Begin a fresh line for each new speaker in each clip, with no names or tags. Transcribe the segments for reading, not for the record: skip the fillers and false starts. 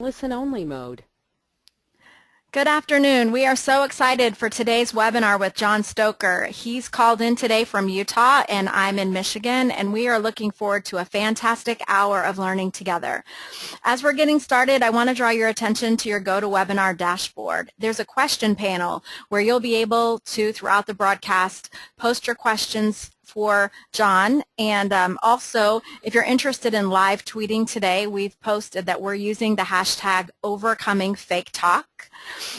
Listen-only mode.
Good afternoon. We are so excited for today's webinar with John Stoker. He's called in today from Utah and I'm in Michigan, and we are looking forward to a fantastic hour of learning together. As we're getting started, I want to draw your attention to your GoToWebinar dashboard. There's a question panel where you'll be able to, throughout the broadcast, post your questions for John. And also, if you're interested in live tweeting today, we've posted that we're using the hashtag #OvercomingFakeTalk.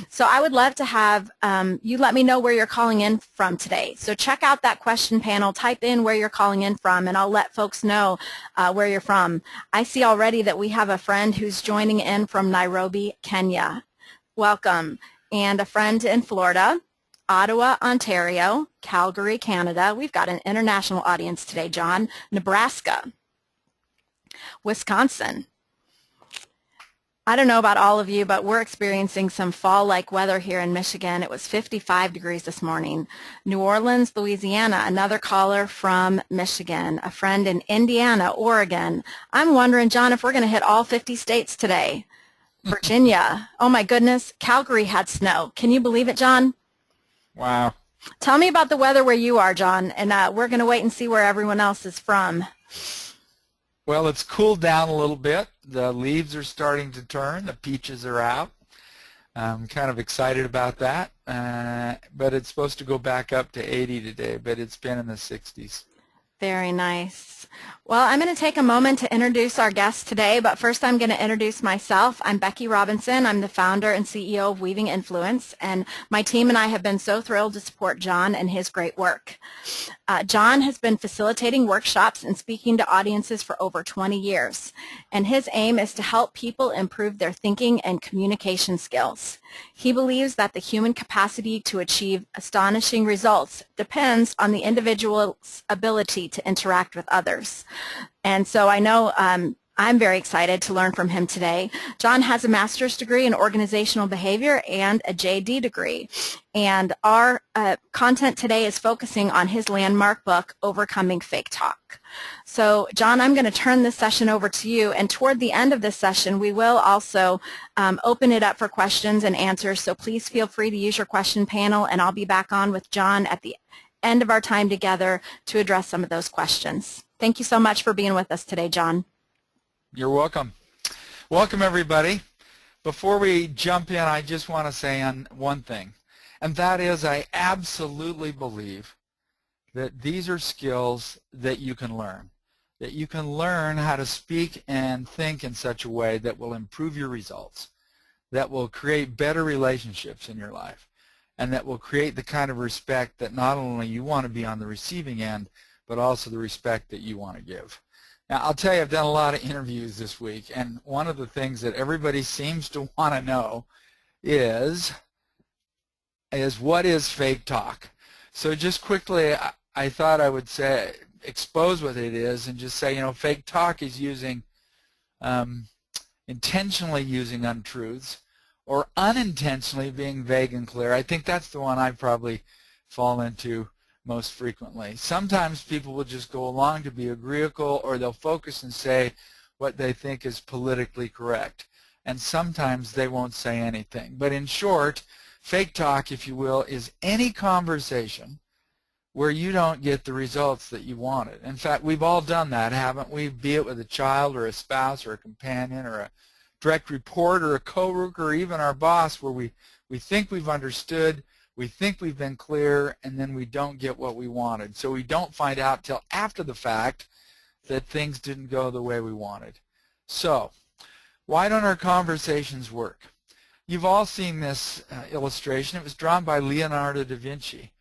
So I would love to have you let me know where you're calling in from today. So check out that question panel, type in where you're calling in from, and I'll let folks know where you're from. I see already that we have a friend who's joining in from Nairobi, Kenya. Welcome. And a friend in Florida, Ottawa, Ontario, Calgary, Canada. We've got an international audience today, John. Nebraska, Wisconsin. I don't know about all of you, but we're experiencing some fall-like weather here in Michigan. It was 55 degrees this morning. New Orleans, Louisiana, another caller from Michigan, a friend in Indiana, Oregon. I'm wondering, John, if we're going to hit all 50 states today. Virginia. Oh, my goodness. Calgary had snow. Can you believe it, John?
Wow.
Tell me about the weather where you are, John, and we're going to wait and see where everyone else is from.
Well, it's cooled down a little bit. The leaves are starting to turn. The peaches are out. I'm kind of excited about that. But it's supposed to go back up to 80 today, but it's been in the 60s.
Very nice. Well, I'm going to take a moment to introduce our guest today, but first I'm going to introduce myself. I'm Becky Robinson. I'm the founder and CEO of Weaving Influence, and my team and I have been so thrilled to support John and his great work. John has been facilitating workshops and speaking to audiences for over 20 years, and his aim is to help people improve their thinking and communication skills. He believes that the human capacity to achieve astonishing results depends on the individual's ability to interact with others. And so I know I'm very excited to learn from him today. John has a master's degree in organizational behavior and a JD degree. And our content today is focusing on his landmark book, Overcoming Fake Talk. So, John, I'm going to turn this session over to you. And toward the end of this session, we will also open it up for questions and answers. So please feel free to use your question panel, and I'll be back on with John at the end of our time together to address some of those questions. Thank you so much for being with us today, John.
You're welcome. Welcome, everybody. Before we jump in, I just want to say one thing, and that is I absolutely believe that these are skills that you can learn, that you can learn how to speak and think in such a way that will improve your results, that will create better relationships in your life, and that will create the kind of respect that not only you want to be on the receiving end, but also the respect that you want to give. Now, I'll tell you, I've done a lot of interviews this week, and one of the things that everybody seems to want to know is what is fake talk? So just quickly, I thought I would say, expose what it is and just say, fake talk is intentionally using untruths or unintentionally being vague and clear. I think that's the one I probably fall into most frequently. Sometimes people will just go along to be agreeable, or they'll focus and say what they think is politically correct. And sometimes they won't say anything. But in short, fake talk, if you will, is any conversation where you don't get the results that you wanted. In fact, we've all done that, haven't we? Be it with a child or a spouse or a companion or a direct report or a coworker or even our boss, where we think we've understood, we think we've been clear, and then we don't get what we wanted. So we don't find out till after the fact that things didn't go the way we wanted. So why don't our conversations work? You've all seen this illustration. It was drawn by Leonardo da Vinci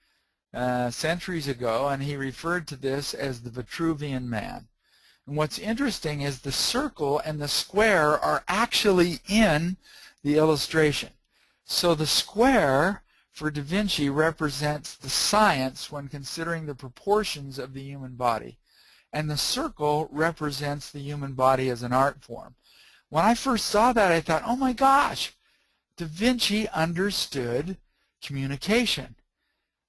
centuries ago, and he referred to this as the Vitruvian Man. And what's interesting is the circle and the square are actually in the illustration. So the square for Da Vinci represents the science when considering the proportions of the human body, and the circle represents the human body as an art form. When I first saw that, I thought, oh my gosh, Da Vinci understood communication.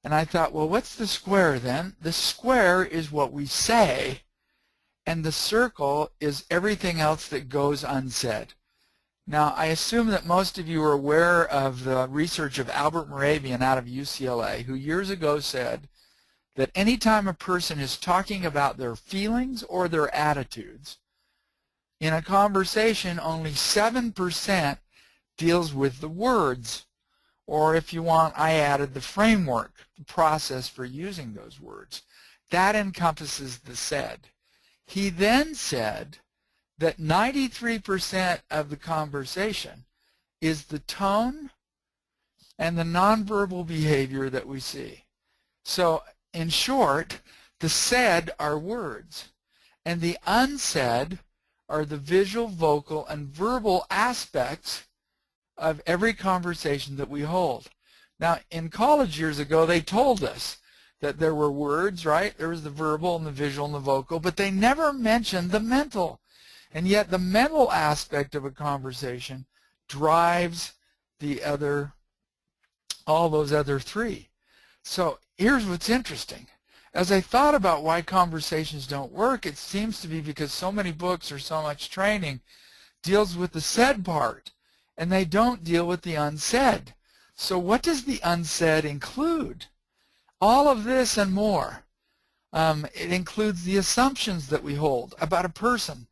And I thought, well, what's the square then? The square is what we say, and the circle is everything else that goes unsaid. Now, I assume that most of you are aware of the research of Albert Moravian out of UCLA, who years ago said that anytime a person is talking about their feelings or their attitudes, in a conversation, only 7% deals with the words, or if you want, I added the framework, the process for using those words. That encompasses the said. He then said that 93% of the conversation is the tone and the nonverbal behavior that we see. So, in short, the said are words, and the unsaid are the visual, vocal, and verbal aspects of every conversation that we hold. Now, in college years ago, they told us that there were words, right? There was the verbal and the visual and the vocal, but they never mentioned the mental. And yet the mental aspect of a conversation drives the other, all those other three. So here's what's interesting. As I thought about why conversations don't work, it seems to be because so many books or so much training deals with the said part, and they don't deal with the unsaid. So what does the unsaid include? All of this and more. It includes the assumptions that we hold about a person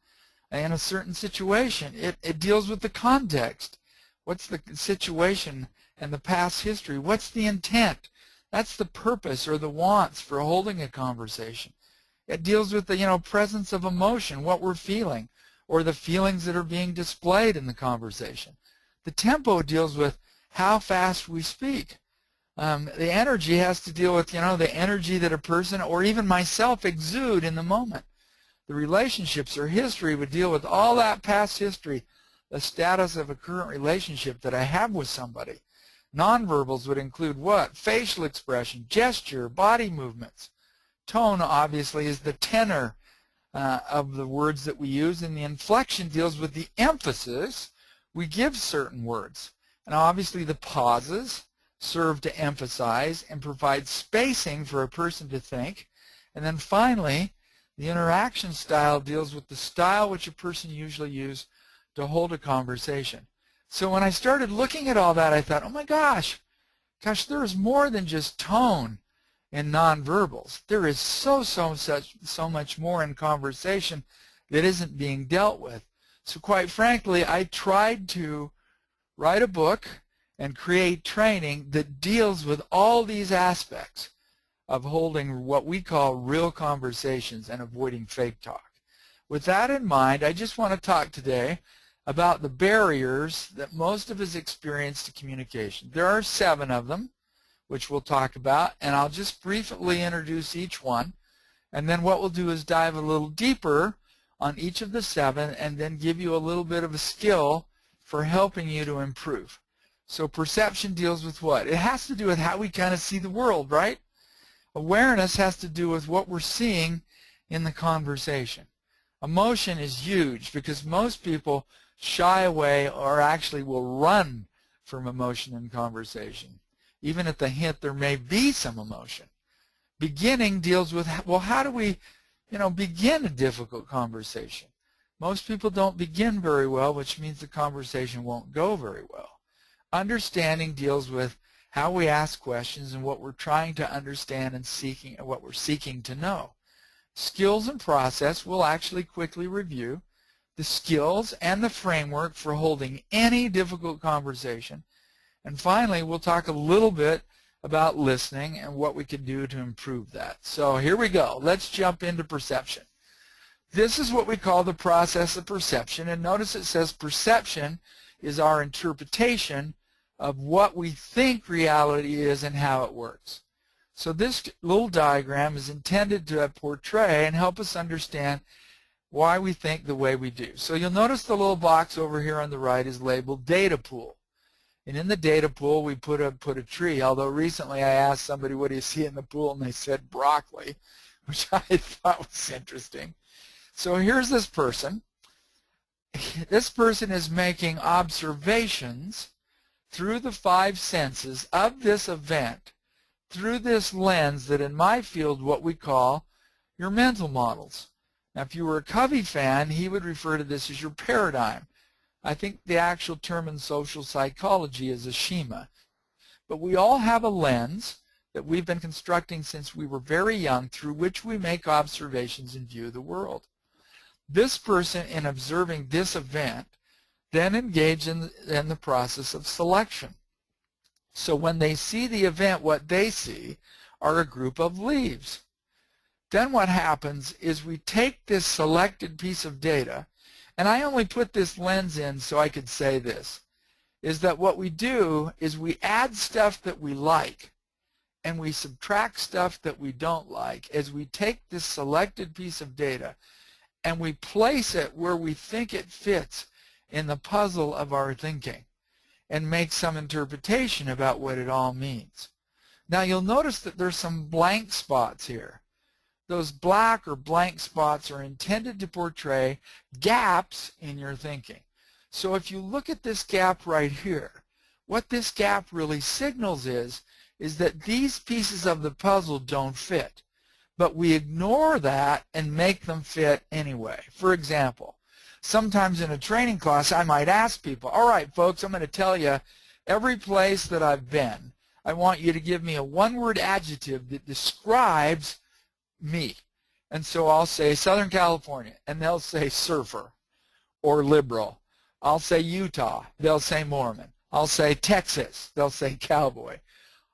in a certain situation. It deals with the context. What's the situation and the past history? What's the intent? That's the purpose or the wants for holding a conversation. It deals with the presence of emotion, what we're feeling, or the feelings that are being displayed in the conversation. The tempo deals with how fast we speak. The energy has to deal with the energy that a person or even myself exude in the moment. The relationships or history would deal with all that past history, the status of a current relationship that I have with somebody. Nonverbals would include what? Facial expression, gesture, body movements. Tone, obviously, is the tenor of the words that we use, and the inflection deals with the emphasis we give certain words. And obviously the pauses serve to emphasize and provide spacing for a person to think. And then finally, the interaction style deals with the style which a person usually uses to hold a conversation. So when I started looking at all that, I thought, oh my gosh, there is more than just tone in nonverbals. There is so much more in conversation that isn't being dealt with. So quite frankly, I tried to write a book and create training that deals with all these aspects of holding what we call real conversations and avoiding fake talk. With that in mind, I just want to talk today about the barriers that most of us experience to communication. There are 7 of them, which we'll talk about, and I'll just briefly introduce each one, and then what we'll do is dive a little deeper on each of the 7 and then give you a little bit of a skill for helping you to improve. So perception deals with what? It has to do with how we kind of see the world, right? Awareness has to do with what we're seeing in the conversation. Emotion is huge because most people shy away or actually will run from emotion in conversation. Even at the hint there may be some emotion. Beginning deals with, well, how do we begin a difficult conversation? Most people don't begin very well, which means the conversation won't go very well. Understanding deals with how we ask questions and what we're trying to understand and what we're seeking to know. Skills and process we'll actually quickly review. The skills and the framework for holding any difficult conversation. And finally, we'll talk a little bit about listening and what we can do to improve that. So here we go. Let's jump into perception. This is what we call the process of perception, and notice it says perception is our interpretation of what we think reality is and how it works. So this little diagram is intended to portray and help us understand why we think the way we do. So you'll notice the little box over here on the right is labeled data pool. And in the data pool we put a tree, although recently I asked somebody what do you see in the pool and they said broccoli, which I thought was interesting. So here's this person. This person is making observations through the 5 senses of this event through this lens that in my field what we call your mental models. Now if you were a Covey fan, he would refer to this as your paradigm. I think the actual term in social psychology is a schema. But we all have a lens that we've been constructing since we were very young through which we make observations and view the world. This person, in observing this event, then engage in the process of selection. So when they see the event, what they see are a group of leaves. Then what happens is we take this selected piece of data, and I only put this lens in so I could say this, is that what we do is we add stuff that we like and we subtract stuff that we don't like as we take this selected piece of data and we place it where we think it fits in the puzzle of our thinking and make some interpretation about what it all means. Now you'll notice that there's some blank spots here. Those black or blank spots are intended to portray gaps in your thinking. So if you look at this gap right here, what this gap really signals is that these pieces of the puzzle don't fit. But we ignore that and make them fit anyway. For example, sometimes in a training class I might ask people, all right folks, I'm going to tell you every place that I've been. I want you to give me a one-word adjective that describes me. And so I'll say Southern California, and they'll say surfer or liberal. I'll say Utah, they'll say Mormon. I'll say Texas, they'll say cowboy.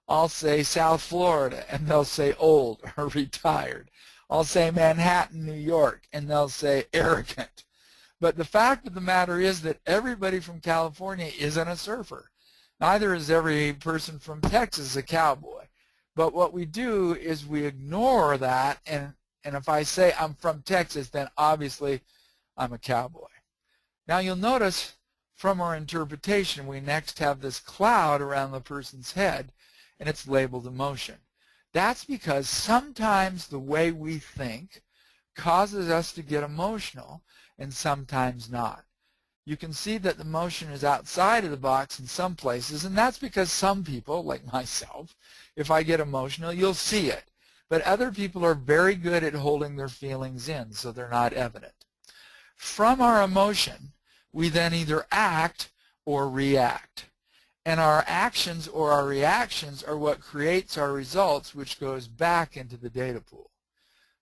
I'll say South Florida, and they'll say old or retired. I'll say Manhattan, New York, and they'll say arrogant. But the fact of the matter is that everybody from California isn't a surfer. Neither is every person from Texas a cowboy. But what we do is we ignore that, and if I say I'm from Texas, then obviously I'm a cowboy. Now you'll notice from our interpretation we next have this cloud around the person's head, and it's labeled emotion. That's because sometimes the way we think causes us to get emotional and sometimes not. You can see that the emotion is outside of the box in some places, and that's because some people, like myself, if I get emotional, you'll see it. But other people are very good at holding their feelings in, so they're not evident. From our emotion, we then either act or react. And our actions or our reactions are what creates our results, which goes back into the data pool.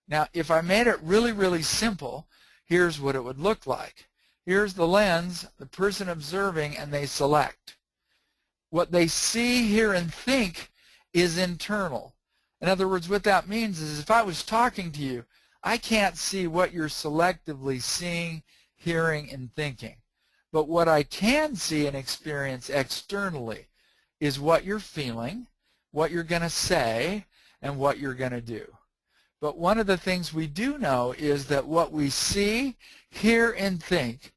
Now, if I made it really, really simple, here's what it would look like. Here's the lens, the person observing, and they select. What they see, hear, and think is internal. In other words, what that means is if I was talking to you, I can't see what you're selectively seeing, hearing, and thinking. But what I can see and experience externally is what you're feeling, what you're going to say, and what you're going to do. But one of the things we do know is that what we see, hear, and think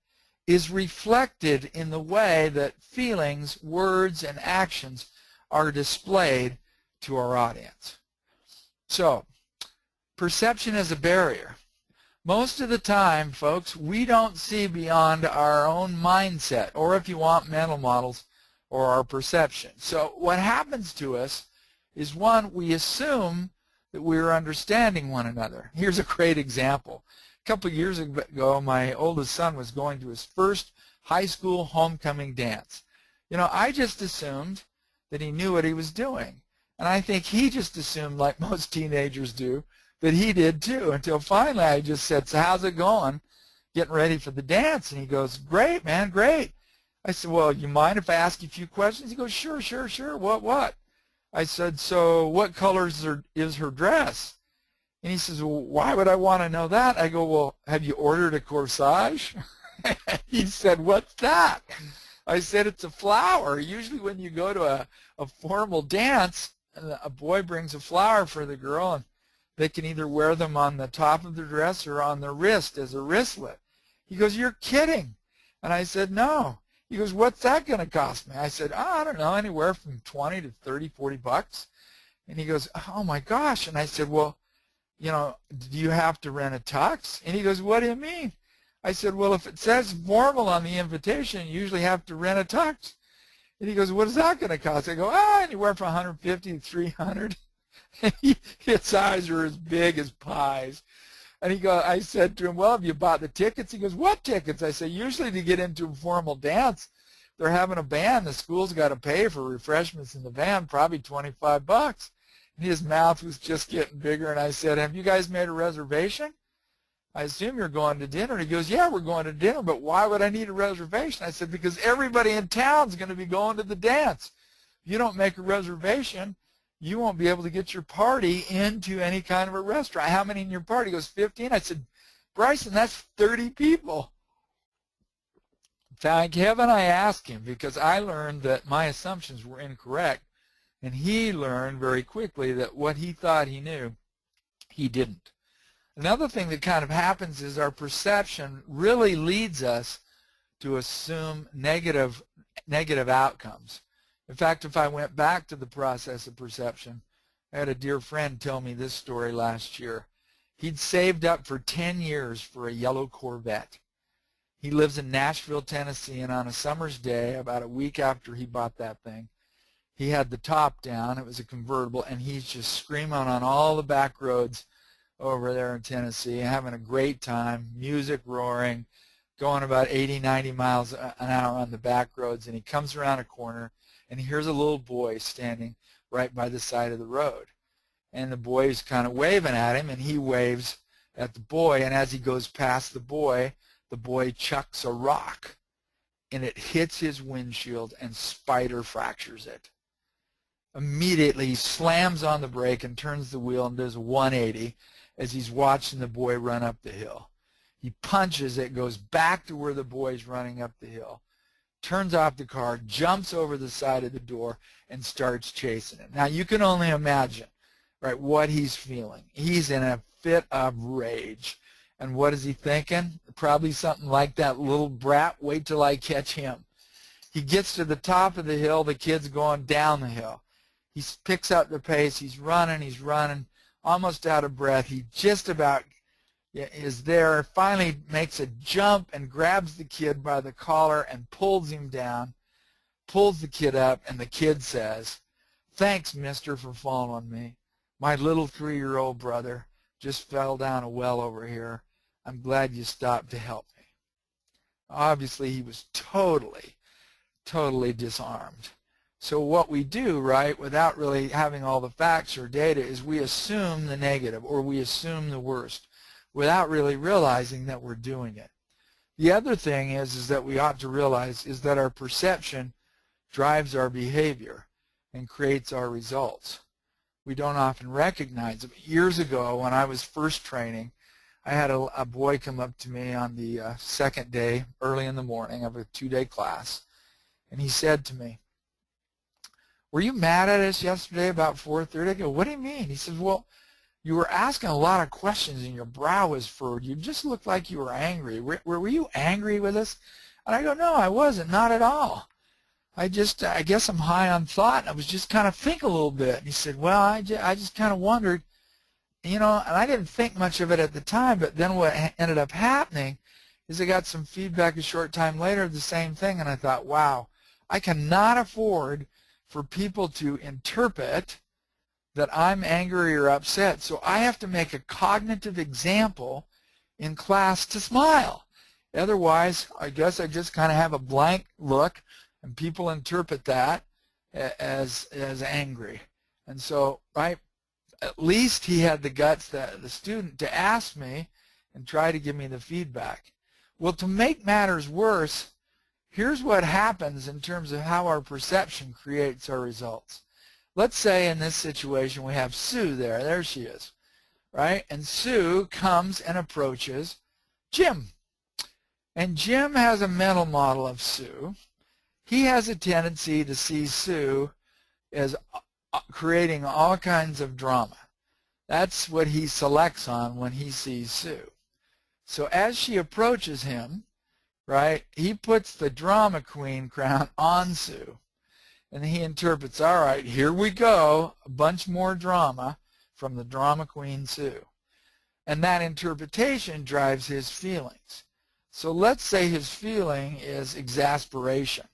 is reflected in the way that feelings, words, and actions are displayed to our audience. So, perception is a barrier. Most of the time, folks, we don't see beyond our own mindset, or if you want, mental models, or our perception. So what happens to us is, one, we assume that we're understanding one another. Here's a great example. A couple of years ago, my oldest son was going to his first high school homecoming dance. You know, I just assumed that he knew what he was doing. And I think he just assumed, like most teenagers do, that he did too, until finally I just said, so how's it going? Getting ready for the dance. And he goes, great, man, great. I said, well, you mind if I ask you a few questions? He goes, sure, sure, sure. What? I said, so what colors is her dress? And he says, well, why would I want to know that? I go, well, have you ordered a corsage? He said, what's that? I said, it's a flower. Usually when you go to a formal dance, a boy brings a flower for the girl, and they can either wear them on the top of their dress or on their wrist as a wristlet. He goes, you're kidding. And I said, no. He goes, what's that going to cost me? I said, I don't know, anywhere from 20 to 30, 40 bucks. And he goes, oh my gosh. And I said, well, you know, do you have to rent a tux? And he goes, what do you mean? I said, well, if it says formal on the invitation, you usually have to rent a tux. And he goes, what is that going to cost? I go, anywhere from 150 to 300. His eyes are as big as pies. And I said to him, well, have you bought the tickets? He goes, what tickets? I said, usually to get into a formal dance, they're having a band. The school's got to pay for refreshments in the band, probably $25. And his mouth was just getting bigger. And I said, have you guys made a reservation? I assume you're going to dinner. And he goes, yeah, we're going to dinner, but why would I need a reservation? I said, because everybody in town's going to be going to the dance. If you don't make a reservation, you won't be able to get your party into any kind of a restaurant. How many in your party? He goes, 15. I said, Bryson, that's 30 people. Thank heaven I asked him, because I learned that my assumptions were incorrect, and he learned very quickly that what he thought he knew, he didn't. Another thing that kind of happens is our perception really leads us to assume negative outcomes. In fact, if I went back to the process of perception, I had a dear friend tell me this story last year. He'd saved up for 10 years for a yellow Corvette. He lives in Nashville, Tennessee, and on a summer's day, about a week after he bought that thing, he had the top down. It was a convertible, and he's just screaming on all the back roads over there in Tennessee, having a great time, music roaring, going about 80, 90 miles an hour on the back roads, and he comes around a corner, and he hears a little boy standing right by the side of the road. And the boy's kind of waving at him, and he waves at the boy, and as he goes past the boy chucks a rock, and it hits his windshield and spider fractures it. Immediately, he slams on the brake and turns the wheel and does a 180 as he's watching the boy run up the hill. He punches it, goes back to where the boy's running up the hill, turns off the car, jumps over the side of the door, and starts chasing him. Now, you can only imagine, right, what he's feeling. He's in a fit of rage. And what is he thinking? Probably something like that little brat, wait till I catch him. He gets to the top of the hill, the kid's going down the hill. He picks up the pace, he's running, almost out of breath. He just about is there, finally makes a jump and grabs the kid by the collar and pulls him down, pulls the kid up, and the kid says, thanks, mister, for following me. My little 3-year-old brother just fell down a well over here. I'm glad you stopped to help me. Obviously, he was totally disarmed. So what we do, right, without really having all the facts or data, is we assume the negative, or we assume the worst, without really realizing that we're doing it. The other thing is that we ought to realize is that our perception drives our behavior and creates our results. We don't often recognize it. Years ago, when I was first training, I had a boy come up to me on the second day, early in the morning of a 2-day class, and he said to me, were you mad at us yesterday about 4:30? I go, what do you mean? He says, well, you were asking a lot of questions and your brow was furrowed. You just looked like you were angry. Were you angry with us? And I go, no, I wasn't, not at all. I guess I'm high on thought, and I was just kind of thinking a little bit. And he said, well, I just kind of wondered, and I didn't think much of it at the time, but then what ended up happening is I got some feedback a short time later of the same thing, and I thought, wow, I cannot afford for people to interpret that I'm angry or upset, so I have to make a cognitive example in class to smile. Otherwise, I guess I just kind of have a blank look, and people interpret that as angry. And so, right, at least he had the guts, the student, to ask me and try to give me the feedback. Well, to make matters worse, here's what happens in terms of how our perception creates our results. Let's say in this situation we have Sue there. There she is, right? And Sue comes and approaches Jim. And Jim has a mental model of Sue. He has a tendency to see Sue as creating all kinds of drama. That's what he selects on when he sees Sue. So as she approaches him, right, he puts the drama queen crown on Sue. And he interprets, all right, here we go, a bunch more drama from the drama queen Sue. And that interpretation drives his feelings. So let's say his feeling is exasperation.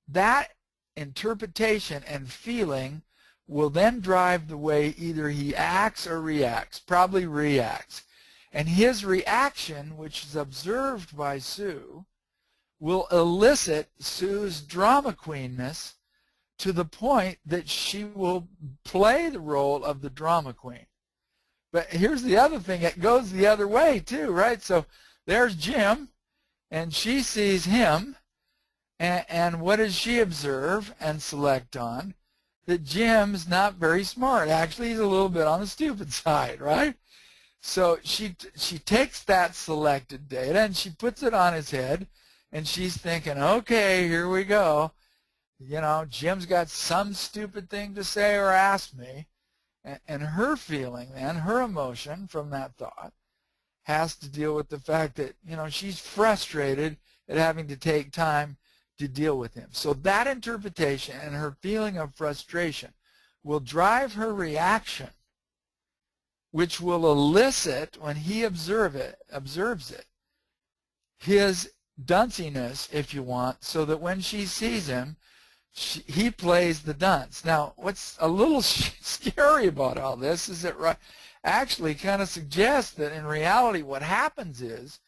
That interpretation and feeling will then drive the way either he acts or reacts, probably reacts. And his reaction, which is observed by Sue, will elicit Sue's drama queenness to the point that she will play the role of the drama queen. But here's the other thing, it goes the other way too, right? So there's Jim, and she sees him, and what does she observe and select on? That Jim's not very smart. Actually, he's a little bit on the stupid side, right? So she takes that selected data and she puts it on his head, and she's thinking, okay, here we go. You know, Jim's got some stupid thing to say or ask me. And her feeling then, her emotion from that thought, has to deal with the fact that, you know, she's frustrated at having to take time to deal with him. So that interpretation and her feeling of frustration will drive her reaction, which will elicit, when he observes it, his dunciness, if you want, so that when she sees him, he plays the dunce. Now, what's a little scary about all this is it actually kind of suggests that in reality what happens is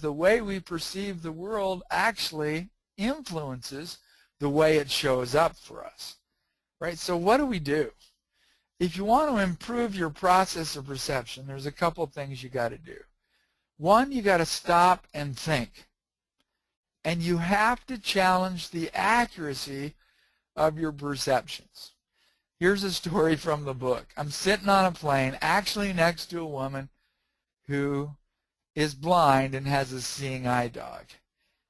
the way we perceive the world actually influences the way it shows up for us, right? So what do? If you want to improve your process of perception, there's a couple things you got to do. One, you got to stop and think. And you have to challenge the accuracy of your perceptions. Here's a story from the book. I'm sitting on a plane, actually next to a woman who is blind and has a seeing eye dog.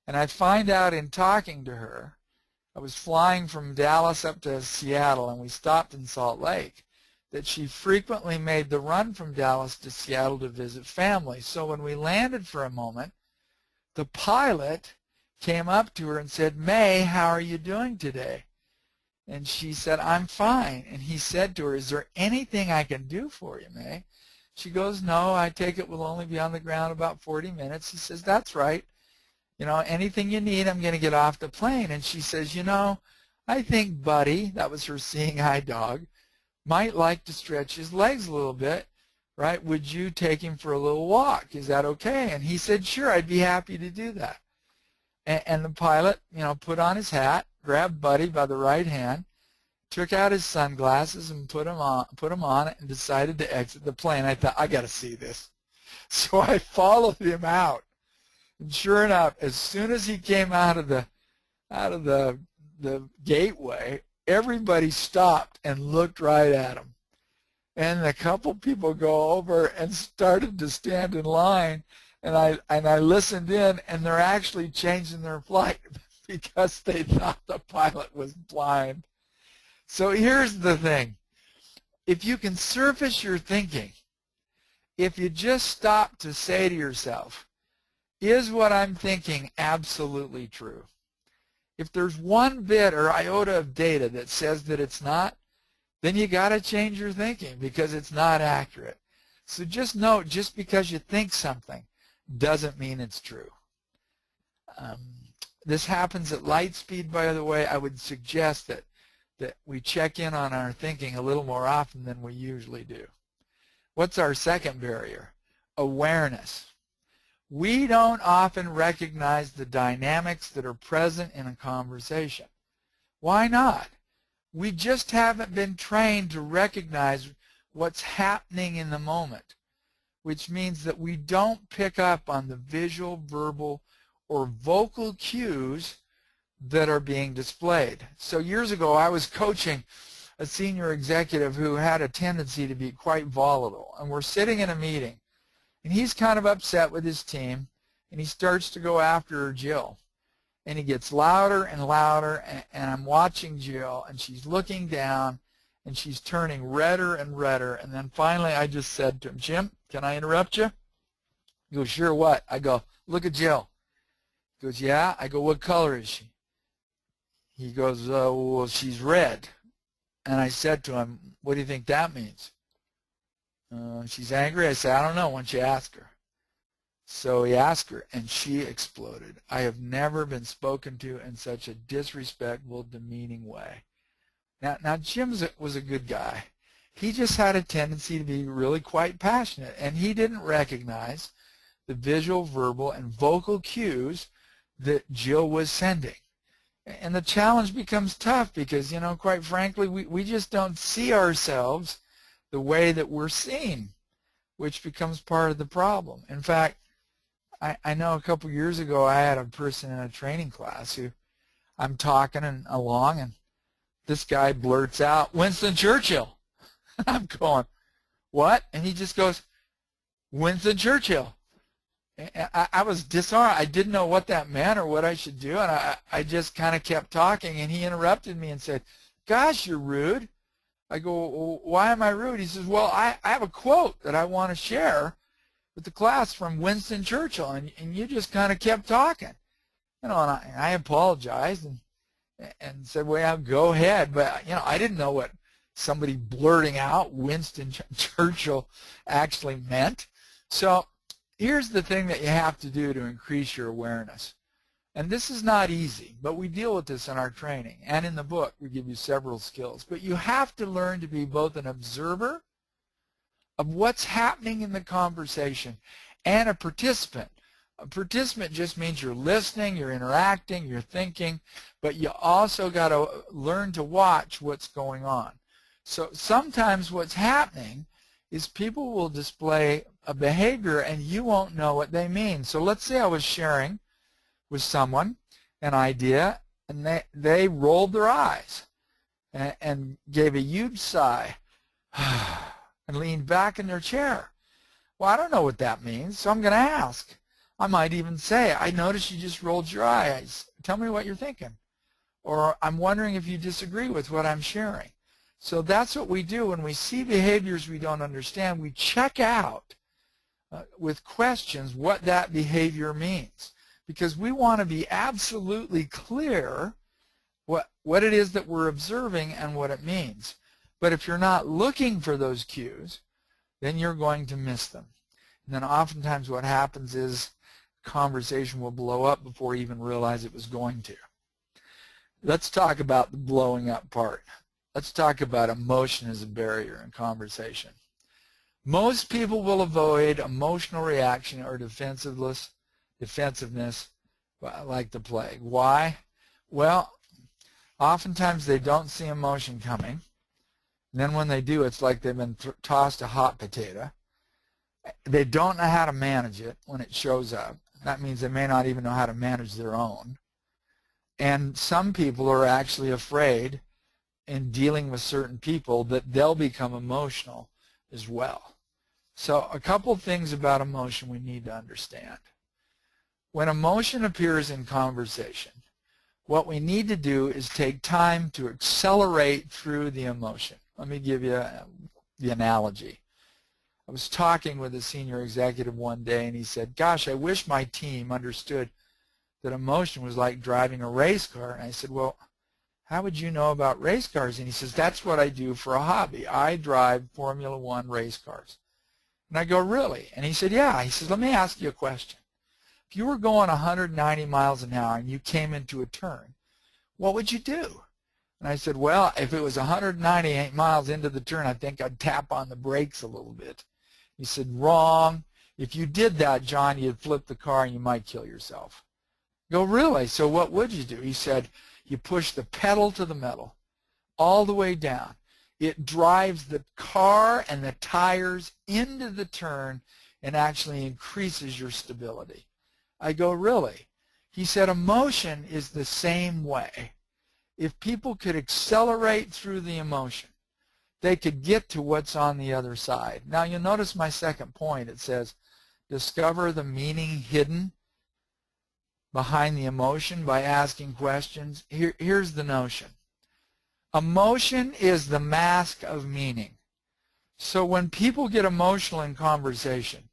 And I find out in talking to her, I was flying from Dallas up to Seattle, and we stopped in Salt Lake, that she frequently made the run from Dallas to Seattle to visit family. So when we landed for a moment, the pilot came up to her and said, "May, how are you doing today?" And she said, "I'm fine." And he said to her, "Is there anything I can do for you, May?" She goes, "No, I take it we'll only be on the ground about 40 minutes. He says, "That's right. You know, anything you need, I'm going to get off the plane." And she says, "You know, I think Buddy," that was her seeing eye dog, "might like to stretch his legs a little bit, right? Would you take him for a little walk? Is that okay?" And he said, "Sure, I'd be happy to do that." And the pilot, you know, put on his hat, grabbed Buddy by the right hand, took out his sunglasses and put them on, and decided to exit the plane. I thought, I got to see this. So I followed him out. And sure enough, as soon as he came out of the gateway, everybody stopped and looked right at him. And a couple people go over and started to stand in line, and I listened in, and they're actually changing their flight because they thought the pilot was blind. So here's the thing. If you can surface your thinking, if you just stop to say to yourself, is what I'm thinking absolutely true? If there's one bit or iota of data that says that it's not, then you got to change your thinking because it's not accurate. So just note, just because you think something doesn't mean it's true. This happens at light speed, by the way. I would suggest that we check in on our thinking a little more often than we usually do. What's our second barrier? Awareness. We don't often recognize the dynamics that are present in a conversation. Why not? We just haven't been trained to recognize what's happening in the moment, which means that we don't pick up on the visual, verbal, or vocal cues that are being displayed. So years ago, I was coaching a senior executive who had a tendency to be quite volatile, and we're sitting in a meeting, and he's kind of upset with his team, and he starts to go after Jill. And he gets louder and louder, and I'm watching Jill, and she's looking down, and she's turning redder and redder. And then finally I just said to him, "Jim, can I interrupt you?" He goes, "Sure, what?" I go, "Look at Jill." He goes, "Yeah." I go, "What color is she?" He goes, "Well, she's red." And I said to him, "What do you think that means?" "She's angry." I said, "I don't know. Why don't you ask her?" So he asked her, and she exploded. I have never been spoken to in such a disrespectful, demeaning way. Now Jim was a good guy, He just had a tendency to be really quite passionate, and he didn't recognize the visual, verbal, and vocal cues that Jill was sending. And the challenge becomes tough because, you know, quite frankly, we just don't see ourselves the way that we're seen, which becomes part of the problem. In fact, I know a couple years ago I had a person in a training class who I'm talking along, and this guy blurts out, Winston Churchill. I'm going, what? And he just goes, Winston Churchill. I was disarmed. I didn't know what that meant or what I should do, and I just kind of kept talking, and he interrupted me and said, gosh, you're rude. I go, well, why am I rude? He says, well, I have a quote that I want to share with the class from Winston Churchill, and you just kind of kept talking. You know, and I apologized and said, well, go ahead. But, you know, I didn't know what somebody blurting out Winston Churchill actually meant. So here's the thing that you have to do to increase your awareness. And this is not easy, but we deal with this in our training. And in the book, we give you several skills. But you have to learn to be both an observer of what's happening in the conversation and a participant. A participant just means you're listening, you're interacting, you're thinking, but you also got to learn to watch what's going on. So sometimes what's happening is people will display a behavior and you won't know what they mean. So let's say I was sharing with someone an idea and they rolled their eyes and gave a huge sigh and leaned back in their chair. Well, I don't know what that means, so I'm going to ask. I might even say, I noticed you just rolled your eyes. Tell me what you're thinking. Or I'm wondering if you disagree with what I'm sharing. So that's what we do when we see behaviors we don't understand. We check out with questions what that behavior means, because we want to be absolutely clear what it is that we're observing and what it means. But if you're not looking for those cues, then you're going to miss them. And then oftentimes what happens is conversation will blow up before you even realize it was going to. Let's talk about the blowing up part. Let's talk about emotion as a barrier in conversation. Most people will avoid emotional reaction or defensiveness like the plague. Why? Well, oftentimes they don't see emotion coming. And then when they do, it's like they've been tossed a hot potato. They don't know how to manage it when it shows up. That means they may not even know how to manage their own. And some people are actually afraid in dealing with certain people that they'll become emotional as well. So a couple things about emotion we need to understand. When emotion appears in conversation, what we need to do is take time to accelerate through the emotion. Let me give you the analogy. I was talking with a senior executive one day, and he said, gosh, I wish my team understood that emotion was like driving a race car. And I said, well, how would you know about race cars? And he says, that's what I do for a hobby. I drive Formula One race cars. And I go, really? And he said, yeah. He says, let me ask you a question. If you were going 190 miles an hour and you came into a turn, what would you do? And I said, well, if it was 198 miles into the turn, I think I'd tap on the brakes a little bit. He said, wrong. If you did that, John, you'd flip the car and you might kill yourself. I go, really? So what would you do? He said, you push the pedal to the metal all the way down. It drives the car and the tires into the turn and actually increases your stability. I go, really? He said, emotion is the same way. If people could accelerate through the emotion, they could get to what's on the other side. Now you'll notice my second point. It says, discover the meaning hidden behind the emotion by asking questions. Here's the notion. Emotion is the mask of meaning. So when people get emotional in conversation,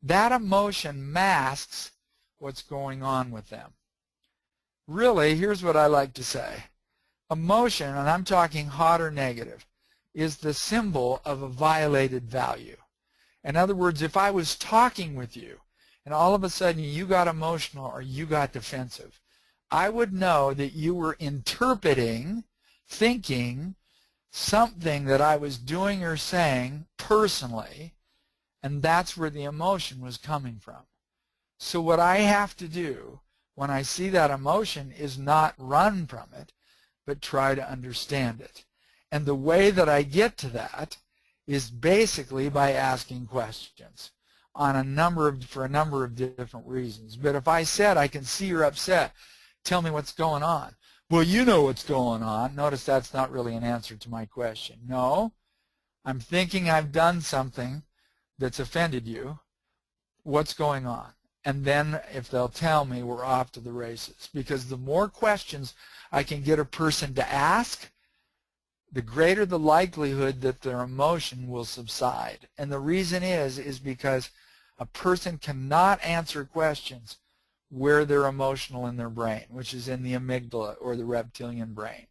that emotion masks what's going on with them. Really, here's what I like to say. Emotion, and I'm talking hot or negative, is the symbol of a violated value. In other words, if I was talking with you and all of a sudden you got emotional or you got defensive, I would know that you were interpreting, thinking something that I was doing or saying personally, and that's where the emotion was coming from. So what I have to do when I see that emotion is not run from it, but try to understand it. And the way that I get to that is basically by asking questions for a number of different reasons. But if I said, I can see you're upset, tell me what's going on. Well, you know what's going on. Notice that's not really an answer to my question. No, I'm thinking I've done something that's offended you. What's going on? And then if they'll tell me, we're off to the races. Because the more questions I can get a person to ask, the greater the likelihood that their emotion will subside. And the reason is because a person cannot answer questions where they're emotional in their brain, which is in the amygdala or the reptilian brain.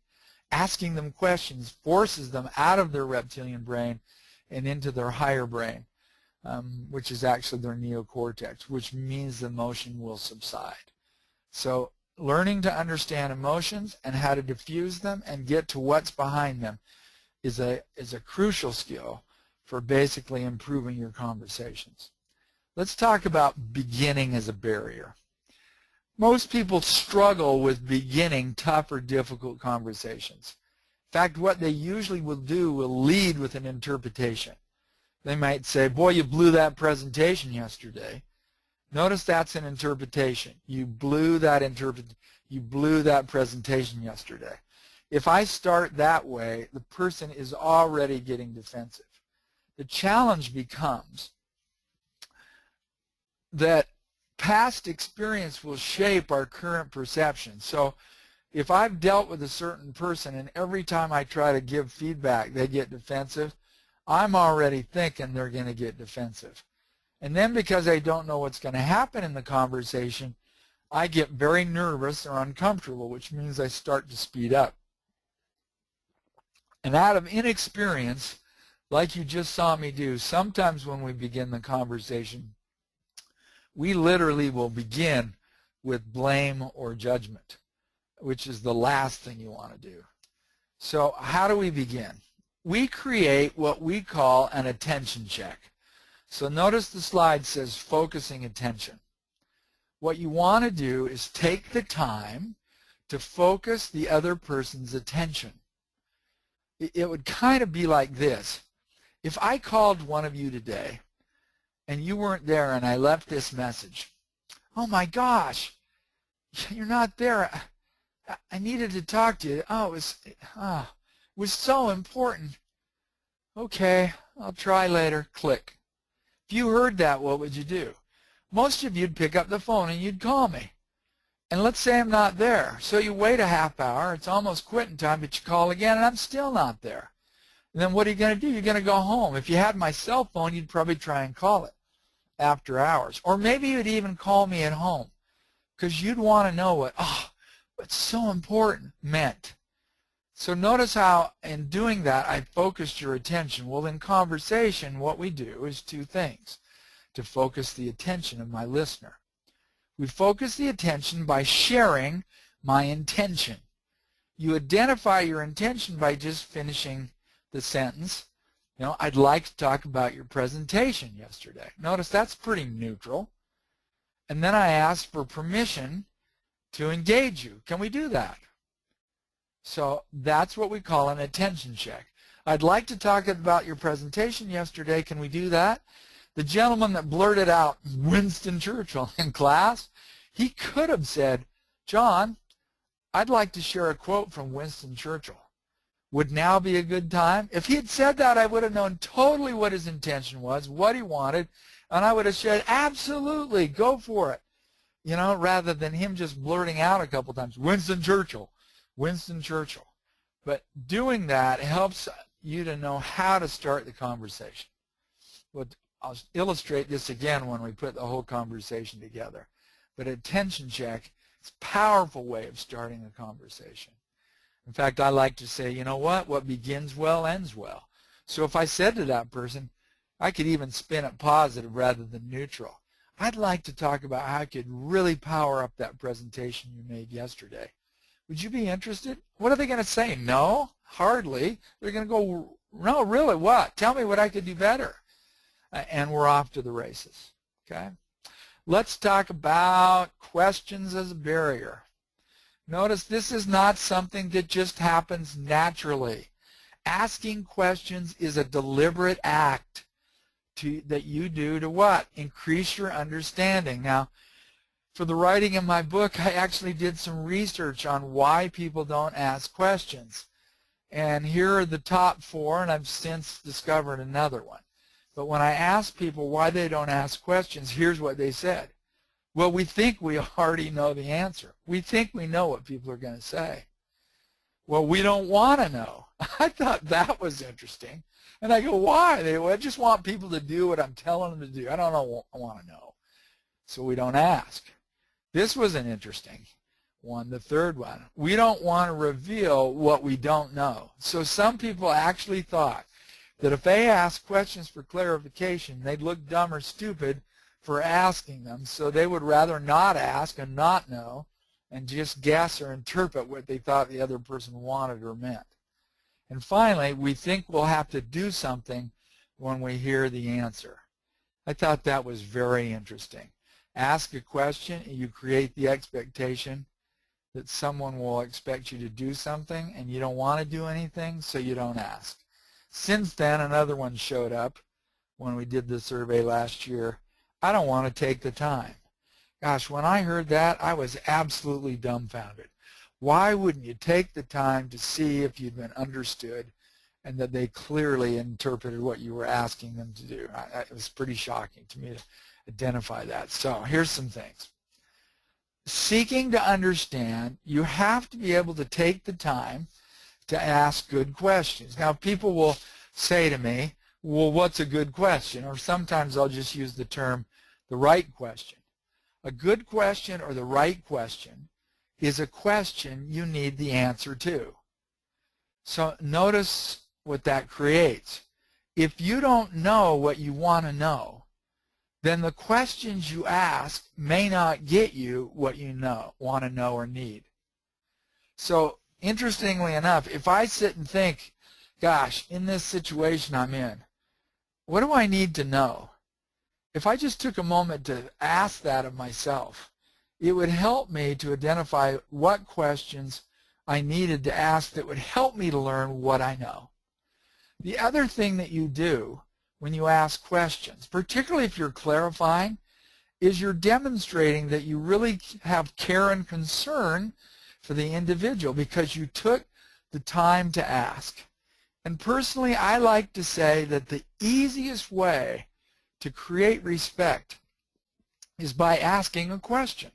Asking them questions forces them out of their reptilian brain and into their higher brain, which is actually their neocortex, which means the emotion will subside. So learning to understand emotions and how to diffuse them and get to what's behind them is a crucial skill for basically improving your conversations. Let's talk about beginning as a barrier. Most people struggle with beginning tough or difficult conversations. In fact, what they usually will do will lead with an interpretation. They might say, boy, you blew that presentation yesterday. Notice that's an interpretation. You blew that presentation yesterday. If I start that way, the person is already getting defensive. The challenge becomes that past experience will shape our current perception. So if I've dealt with a certain person and every time I try to give feedback they get defensive, I'm already thinking they're going to get defensive. And then because I don't know what's going to happen in the conversation, I get very nervous or uncomfortable, which means I start to speed up. And out of inexperience, like you just saw me do, sometimes when we begin the conversation, we literally will begin with blame or judgment, which is the last thing you want to do. So how do we begin? We create what we call an attention check. So notice the slide says focusing attention. What you want to do is take the time to focus the other person's attention. It would kind of be like this. If I called one of you today and you weren't there and I left this message, oh my gosh, you're not there. I needed to talk to you. Oh, it was so important. Okay, I'll try later. Click. If you heard that, what would you do? Most of you'd pick up the phone and you'd call me. And let's say I'm not there. So you wait a half hour. It's almost quitting time, but you call again and I'm still not there. And then what are you going to do? You're going to go home. If you had my cell phone, you'd probably try and call it after hours. Or maybe you'd even call me at home because you'd want to know what's so important meant. So notice how in doing that I focused your attention. Well, in conversation, what we do is two things to focus the attention of my listener. We focus the attention by sharing my intention. You identify your intention by just finishing the sentence. I'd like to talk about your presentation yesterday. Notice that's pretty neutral. And then I ask for permission to engage you. Can we do that? So that's what we call an attention check. I'd like to talk about your presentation yesterday. Can we do that? The gentleman that blurted out Winston Churchill in class, he could have said, John, I'd like to share a quote from Winston Churchill. Would now be a good time? If he had said that, I would have known totally what his intention was, what he wanted, and I would have said, absolutely, go for it. Rather than him just blurting out a couple times, Winston Churchill, Winston Churchill. But doing that helps you to know how to start the conversation. I'll illustrate this again when we put the whole conversation together. But attention check is a powerful way of starting a conversation. In fact, I like to say, you know what begins well ends well. So if I said to that person, I could even spin it positive rather than neutral. I'd like to talk about how I could really power up that presentation you made yesterday. Would you be interested? What are they going to say? No? Hardly. They're going to go, no, really, what? Tell me what I could do better. And we're off to the races. Okay? Let's talk about questions as a barrier. Notice this is not something that just happens naturally. Asking questions is a deliberate act that you do to what? Increase your understanding. Now, for the writing in my book, I actually did some research on why people don't ask questions. And here are the top 4, and I've since discovered another one. But when I asked people why they don't ask questions, here's what they said. Well, we think we already know the answer. We think we know what people are going to say. Well, we don't want to know. I thought that was interesting. And I go, why? They go, I just want people to do what I'm telling them to do. I don't know. I want to know. So we don't ask. This was an interesting one, the third one. We don't want to reveal what we don't know. So some people actually thought that if they asked questions for clarification, they'd look dumb or stupid for asking them, so they would rather not ask and not know and just guess or interpret what they thought the other person wanted or meant. And finally, we think we'll have to do something when we hear the answer. I thought that was very interesting. Ask a question, and you create the expectation that someone will expect you to do something, and you don't want to do anything, so you don't ask. Since then, another one showed up when we did the survey last year. I don't want to take the time. Gosh, when I heard that, I was absolutely dumbfounded. Why wouldn't you take the time to see if you'd been understood and that they clearly interpreted what you were asking them to do? It was pretty shocking to me to identify that. So here's some things. Seeking to understand, you have to be able to take the time to ask good questions. Now, people will say to me, well, what's a good question? Or sometimes I'll just use the term the right question. A good question or the right question is a question you need the answer to. So notice what that creates. If you don't know what you want to know, then the questions you ask may not get you what you want to know or need. So interestingly enough, if I sit and think, gosh, in this situation I'm in, what do I need to know? If I just took a moment to ask that of myself, it would help me to identify what questions I needed to ask that would help me to learn what I know. The other thing that you do when you ask questions, particularly if you're clarifying, is you're demonstrating that you really have care and concern for the individual because you took the time to ask. And personally, I like to say that the easiest way to create respect is by asking a question.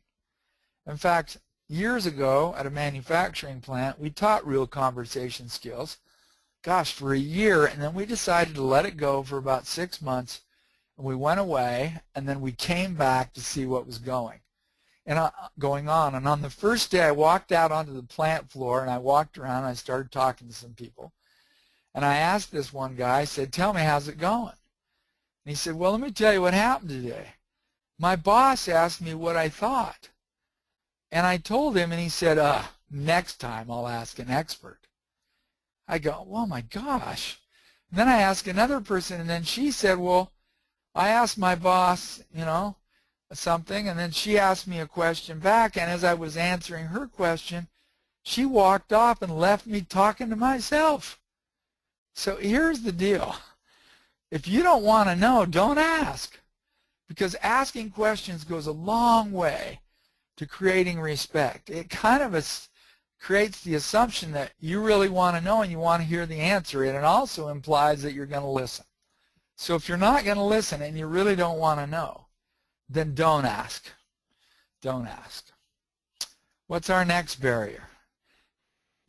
In fact, years ago at a manufacturing plant, we taught real conversation skills, gosh, for a year, and then we decided to let it go for about 6 months, and we went away, and then we came back to see what was going on. And on the first day, I walked out onto the plant floor, and I walked around, and I started talking to some people. And I asked this one guy, I said, tell me, how's it going? And he said, well, let me tell you what happened today. My boss asked me what I thought. And I told him, and he said, next time I'll ask an expert. I go, oh my gosh. And then I asked another person, and then she said, well, I asked my boss, something, and then she asked me a question back, and as I was answering her question, she walked off and left me talking to myself. So here's the deal. If you don't want to know, don't ask, because asking questions goes a long way to creating respect. It kind of creates the assumption that you really want to know and you want to hear the answer, and it also implies that you're going to listen. So if you're not going to listen and you really don't want to know, then don't ask. Don't ask. What's our next barrier?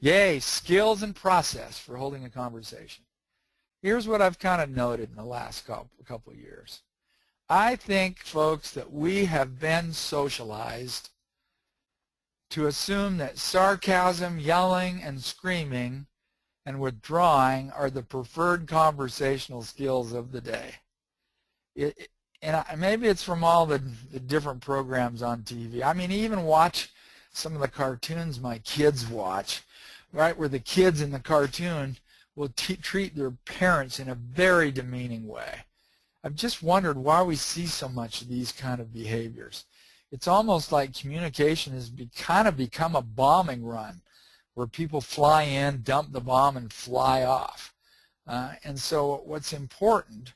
Yay, skills and process for holding a conversation. Here's what I've kind of noted in the last couple of years. I think, folks, that we have been socialized to assume that sarcasm, yelling, and screaming and withdrawing are the preferred conversational skills of the day. Maybe it's from all the different programs on TV. I mean, even watch some of the cartoons my kids watch, right, where the kids in the cartoon will treat their parents in a very demeaning way. I've just wondered why we see so much of these kind of behaviors. It's almost like communication has kind of become a bombing run where people fly in, dump the bomb, and fly off. And so what's important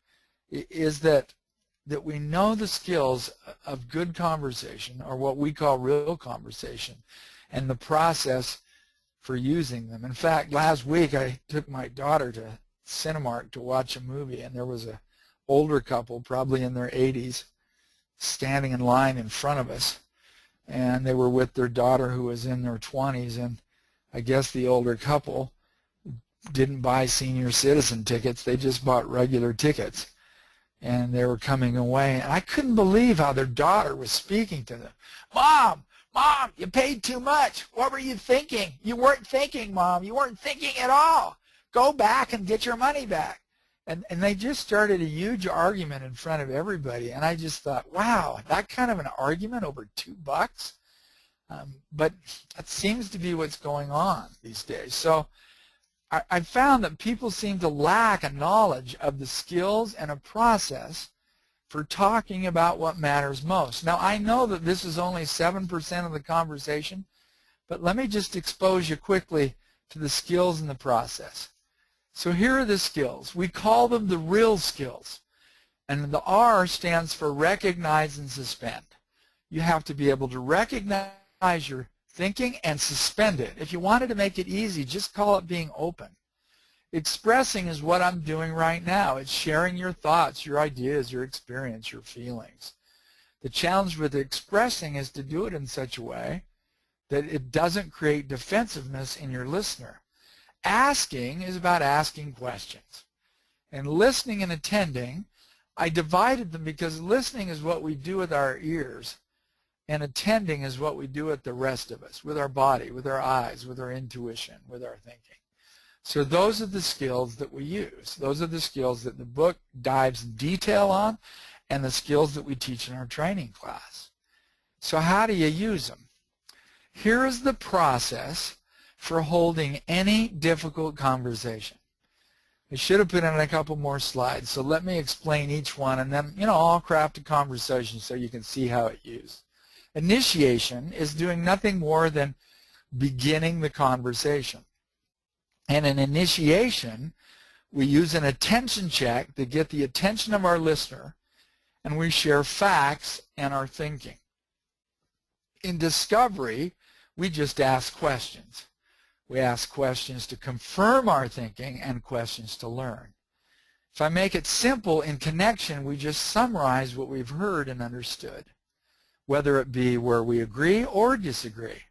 is that we know the skills of good conversation, or what we call real conversation, and the process for using them. In fact, last week I took my daughter to Cinemark to watch a movie, and there was an older couple, probably in their 80s, standing in line in front of us, and they were with their daughter who was in their 20s, and I guess the older couple didn't buy senior citizen tickets, they just bought regular tickets, and they were coming away, and I couldn't believe how their daughter was speaking to them. Mom, you paid too much. What were you thinking? You weren't thinking, Mom. You weren't thinking at all. Go back and get your money back. And they just started a huge argument in front of everybody, and I just thought, wow, that kind of an argument over $2? But that seems to be what's going on these days. So I found that people seem to lack a knowledge of the skills and a process for talking about what matters most. Now, I know that this is only 7% of the conversation, but let me just expose you quickly to the skills and the process. So here are the skills. We call them the real skills. And the R stands for recognize and suspend. You have to be able to recognize your thinking and suspend it. If you wanted to make it easy, just call it being open. Expressing is what I'm doing right now. It's sharing your thoughts, your ideas, your experience, your feelings. The challenge with expressing is to do it in such a way that it doesn't create defensiveness in your listener. Asking is about asking questions. And listening and attending, I divided them because listening is what we do with our ears, and attending is what we do with the rest of us, with our body, with our eyes, with our intuition, with our thinking. So those are the skills that we use. Those are the skills that the book dives in detail on, and the skills that we teach in our training class. So how do you use them? Here is the process for holding any difficult conversation. I should have put in a couple more slides, so let me explain each one, and then, I'll craft a conversation so you can see how it's used. Initiation is doing nothing more than beginning the conversation. And in initiation, we use an attention check to get the attention of our listener, and we share facts and our thinking. In discovery, we just ask questions. We ask questions to confirm our thinking and questions to learn. If I make it simple, in connection, we just summarize what we've heard and understood, whether it be where we agree or disagree.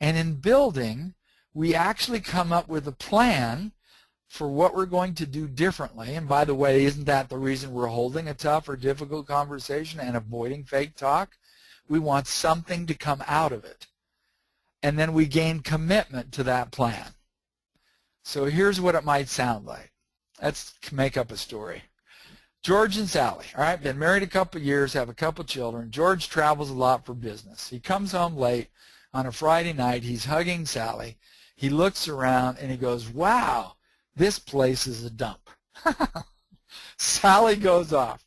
And in building, we actually come up with a plan for what we're going to do differently. And by the way, isn't that the reason we're holding a tough or difficult conversation and avoiding fake talk? We want something to come out of it. And then we gain commitment to that plan. So here's what it might sound like. Let's make up a story. George and Sally, all right, been married a couple years, have a couple children. George travels a lot for business. He comes home late on a Friday night. He's hugging Sally. He looks around and he goes, wow, this place is a dump. Sally goes off.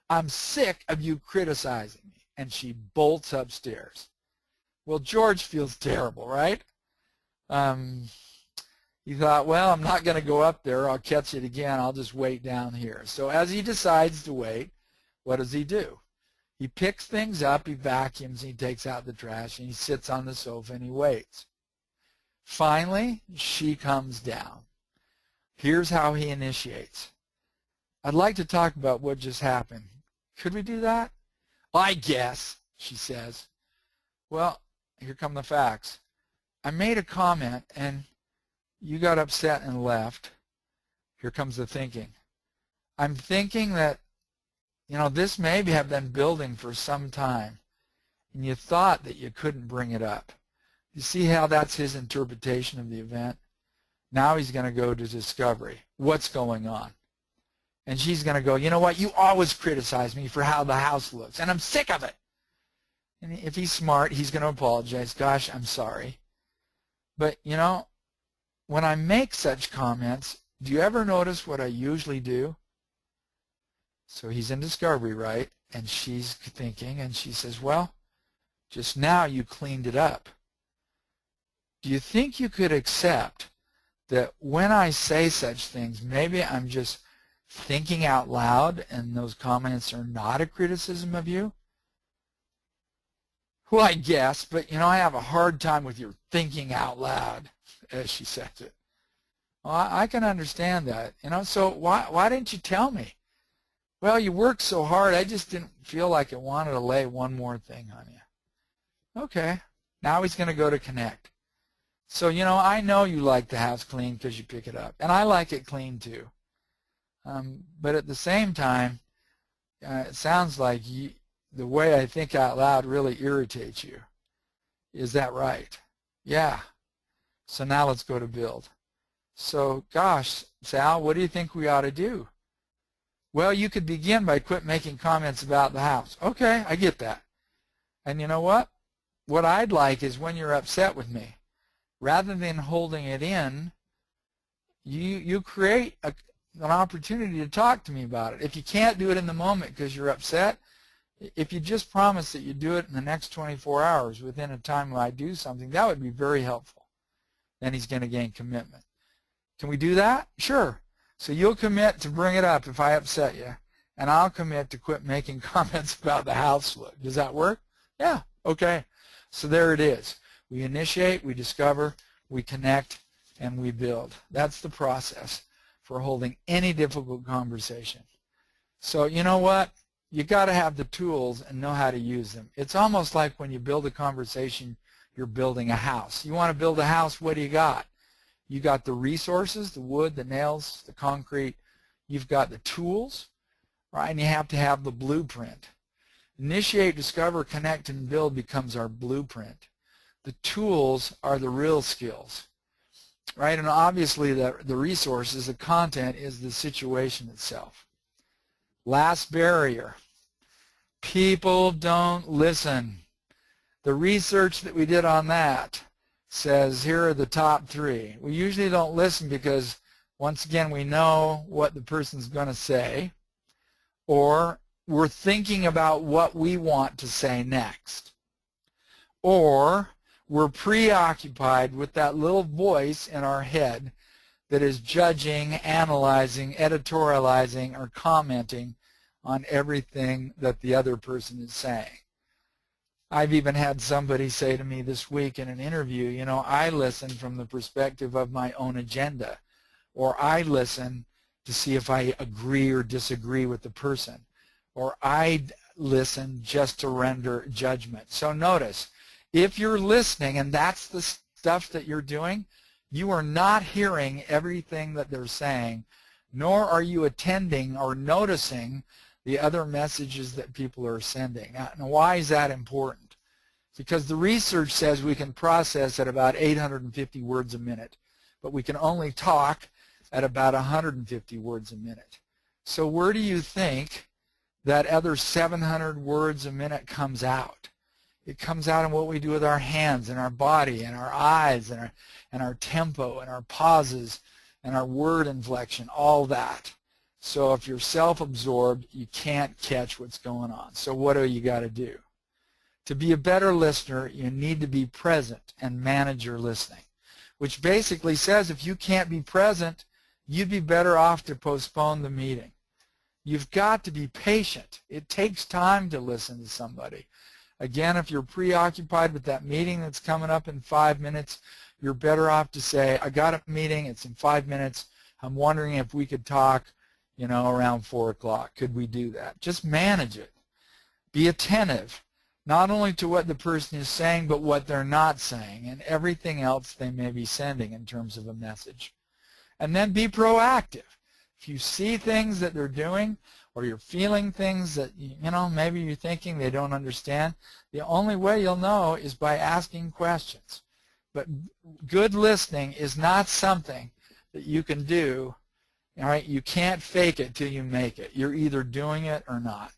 I'm sick of you criticizing me. And she bolts upstairs. Well, George feels terrible, right? He thought, well, I'm not going to go up there. I'll catch it again. I'll just wait down here. So as he decides to wait, what does he do? He picks things up, he vacuums, he takes out the trash, and he sits on the sofa and he waits. Finally, she comes down. Here's how he initiates. I'd like to talk about what just happened. Could we do that? I guess, she says. Well, here come the facts. I made a comment and you got upset and left. Here comes the thinking. I'm thinking that, this may have been building for some time, and you thought that you couldn't bring it up. You see how that's his interpretation of the event? Now he's going to go to discovery. What's going on? And she's going to go, you know what? You always criticize me for how the house looks, and I'm sick of it. And if he's smart, he's going to apologize. Gosh, I'm sorry. But, you know, when I make such comments, do you ever notice what I usually do? So he's in discovery, right? And she's thinking, and she says, well, just now you cleaned it up. Do you think you could accept that when I say such things, maybe I'm just thinking out loud and those comments are not a criticism of you? Well, I guess, but you know, I have a hard time with your thinking out loud, as she says it. Well, I can understand that, you know, so why didn't you tell me? Well, you worked so hard, I just didn't feel like I wanted to lay one more thing on you. Okay, now he's going to go to connect. So, you know, I know you like the house clean because you pick it up, and I like it clean too. But at the same time, it sounds like the way I think out loud really irritates you. Is that right? Yeah. So now let's go to build. So, gosh, Sal, what do you think we ought to do? Well, you could begin by quit making comments about the house. Okay, I get that. And you know what? What I'd like is when you're upset with me, rather than holding it in, you create an opportunity to talk to me about it. If you can't do it in the moment because you're upset, if you just promise that you do it in the next 24 hours within a time when I do something, that would be very helpful. Then he's going to gain commitment. Can we do that? Sure. So you'll commit to bring it up if I upset you, and I'll commit to quit making comments about the house look. Does that work? Yeah. Okay. So there it is. We initiate, we discover, we connect, and we build. That's the process for holding any difficult conversation. So you know what? You got to have the tools and know how to use them. It's almost like when you build a conversation, you're building a house. You want to build a house, what do you got? You got the resources, the wood, the nails, the concrete. You've got the tools, right? And you have to have the blueprint. Initiate, discover, connect, and build becomes our blueprint. The tools are the real skills, right? And obviously the resources, the content, is the situation itself. Last barrier. People don't listen. The research that we did on that says here are the top 3. We usually don't listen because, once again, we know what the person's going to say, or we're thinking about what we want to say next, or we're preoccupied with that little voice in our head that is judging, analyzing, editorializing, or commenting on everything that the other person is saying. I've even had somebody say to me this week in an interview, you know, I listen from the perspective of my own agenda, or I listen to see if I agree or disagree with the person, or I listen just to render judgment. So notice, if you're listening and that's the stuff that you're doing, you are not hearing everything that they're saying, nor are you attending or noticing the other messages that people are sending. Now, why is that important? Because the research says we can process at about 850 words a minute, but we can only talk at about 150 words a minute. So where do you think that other 700 words a minute comes out? It comes out in what we do with our hands and our body and our eyes and our tempo and our pauses and our word inflection, all that. So if you're self-absorbed, you can't catch what's going on. So what do you got to do? To be a better listener, you need to be present and manage your listening, which basically says if you can't be present, you'd be better off to postpone the meeting. You've got to be patient. It takes time to listen to somebody. Again, if you're preoccupied with that meeting that's coming up in 5 minutes, you're better off to say, I got a meeting, it's in 5 minutes, I'm wondering if we could talk, you know, around 4 o'clock. Could we do that? Just manage it. Be attentive, not only to what the person is saying, but what they're not saying and everything else they may be sending in terms of a message. And then be proactive. If you see things that they're doing or you're feeling things that, you know, maybe you're thinking they don't understand, the only way you'll know is by asking questions. But good listening is not something that you can do. All right, you can't fake it till you make it. You're either doing it or not.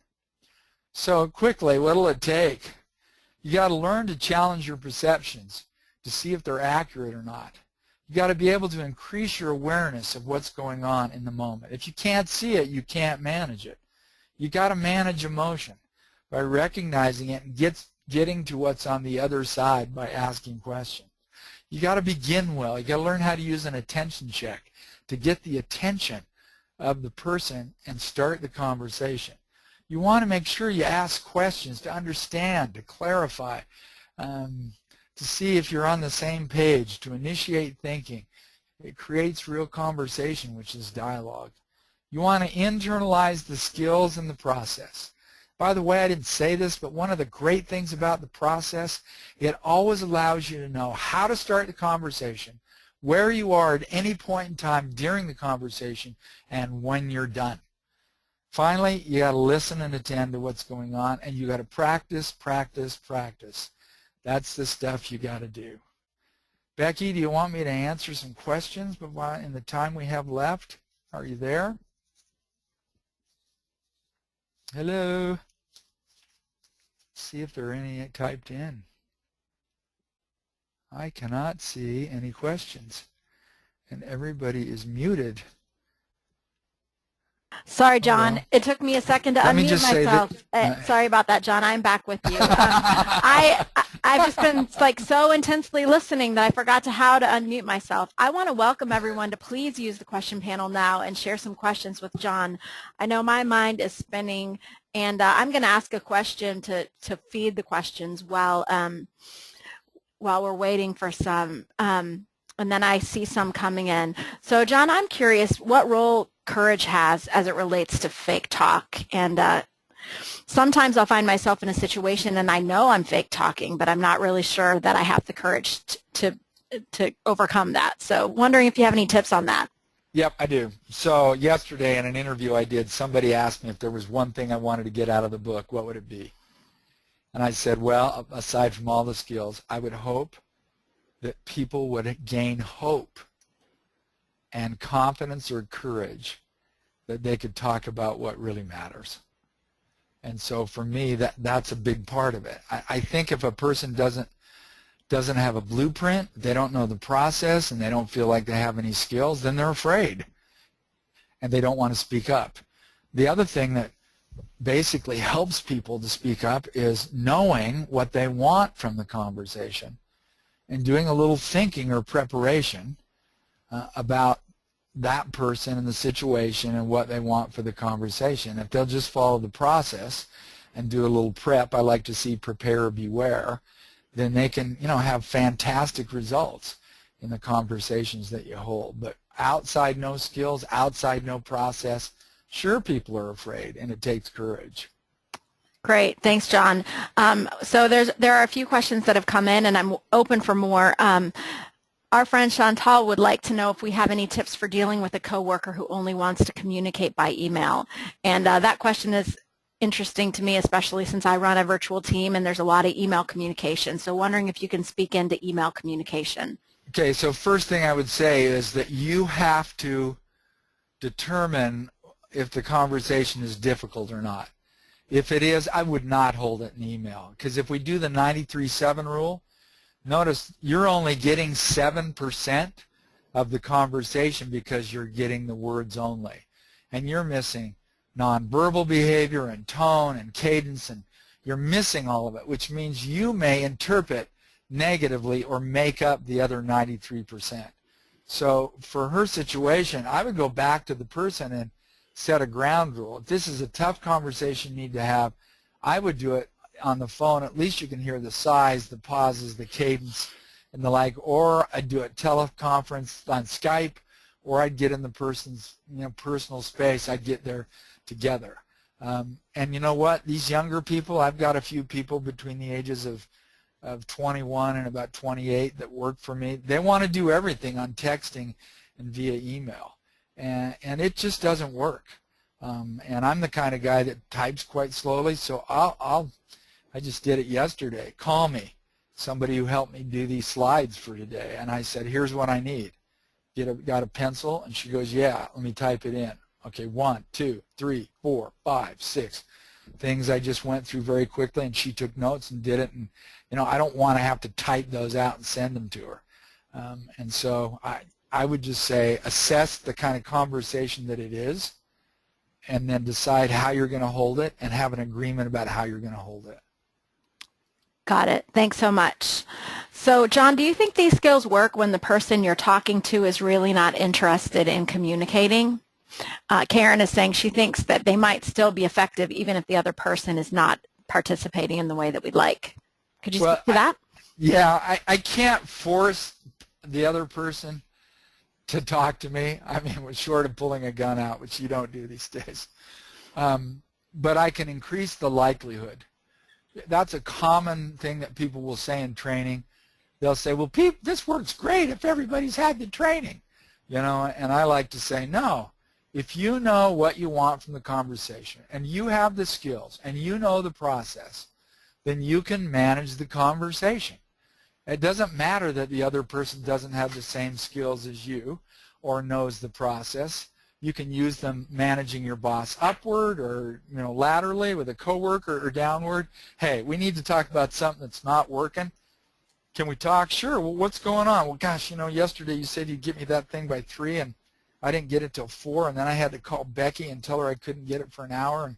So quickly, what'll it take? You got to learn to challenge your perceptions to see if they're accurate or not. You got to be able to increase your awareness of what's going on in the moment. If you can't see it, you can't manage it. You got to manage emotion by recognizing it and getting to what's on the other side by asking questions. You got to begin well. You got to learn how to use an attention check to get the attention of the person and start the conversation. You want to make sure you ask questions to understand, to clarify, to see if you're on the same page, to initiate thinking. It creates real conversation, which is dialogue. You want to internalize the skills and the process. By the way, I didn't say this, but one of the great things about the process, it always allows you to know how to start the conversation, where you are at any point in time during the conversation, and when you're done. Finally, you got to listen and attend to what's going on, and you got to practice, practice, practice. That's the stuff you got to do. Becky, do you want me to answer some questions in the time we have left? Are you there? Hello. See if there are any typed in. I cannot see any questions, and everybody is muted.
Sorry, John. It took me a second to unmute myself. Sorry about that, John. I'm back with you. I've just been so intensely listening that I forgot how to unmute myself. I want to welcome everyone to please use the question panel now and share some questions with John. I know my mind is spinning, and I'm going to ask a question to feed the questions while we're waiting for some. And then I see some coming in. So, John, I'm curious what role courage has as it relates to fake talk. And sometimes I'll find myself in a situation and I know I'm fake talking, but I'm not really sure that I have the courage to overcome that. So wondering if you have any tips on that.
Yep, I do. So yesterday in an interview I did, somebody asked me if there was one thing I wanted to get out of the book, what would it be? And I said, well, aside from all the skills, I would hope that people would gain hope and confidence or courage that they could talk about what really matters. And so for me, that's a big part of it. I think if a person doesn't have a blueprint, they don't know the process, and they don't feel like they have any skills, then they're afraid and they don't want to speak up. The other thing that basically helps people to speak up is knowing what they want from the conversation and doing a little thinking or preparation about that person and the situation and what they want for the conversation. If they'll just follow the process and do a little prep, I like to see prepare or beware, then they can, have fantastic results in the conversations that you hold. But outside no skills, outside no process, sure, people are afraid, and it takes courage.
Great. Thanks, John. So there are a few questions that have come in, and I'm open for more. Our friend Chantal would like to know if we have any tips for dealing with a coworker who only wants to communicate by email. And that question is interesting to me, especially since I run a virtual team and there's a lot of email communication. So wondering if you can speak into email communication.
Okay, so first thing I would say is that you have to determine if the conversation is difficult or not. If it is, I would not hold it in email, because if we do the 93-7 rule, notice you're only getting 7% of the conversation because you're getting the words only, and you're missing nonverbal behavior and tone and cadence, and you're missing all of it, which means you may interpret negatively or make up the other 93%. So for her situation, I would go back to the person and set a ground rule. If this is a tough conversation you need to have, I would do it on the phone. At least you can hear the sighs, the pauses, the cadence, and the like. Or I'd do a teleconference on Skype, or I'd get in the person's personal space. I'd get there together. And you know what? These younger people, I've got a few people between the ages of 21 and about 28 that work for me. They want to do everything on texting and via email. And it just doesn't work. And I'm the kind of guy that types quite slowly, so I just did it yesterday. Call me, somebody who helped me do these slides for today. And I said, here's what I need. Got a pencil? And she goes, yeah, let me type it in. Okay, 1, 2, 3, 4, 5, 6. things I just went through very quickly, and she took notes and did it. And I don't want to have to type those out and send them to her. And so I would just say assess the kind of conversation that it is, and then decide how you're going to hold it and have an agreement about how you're going to hold it.
Got it. Thanks so much. So, John, do you think these skills work when the person you're talking to is really not interested in communicating? Karen is saying she thinks that they might still be effective even if the other person is not participating in the way that we'd like. Could you speak to that?
Yeah, I can't force the other person to talk to me. I mean, we're short of pulling a gun out, which you don't do these days. But I can increase the likelihood. That's a common thing that people will say in training. They'll say, well, this works great if everybody's had the training. And I like to say, no. If you know what you want from the conversation, and you have the skills, and you know the process, then you can manage the conversation. It doesn't matter that the other person doesn't have the same skills as you or knows the process. You can use them managing your boss upward or laterally with a coworker or downward. Hey, we need to talk about something that's not working. Can we talk? Sure. Well, what's going on? Well, gosh, yesterday you said you'd get me that thing by 3, and I didn't get it till 4, and then I had to call Becky and tell her I couldn't get it for an hour,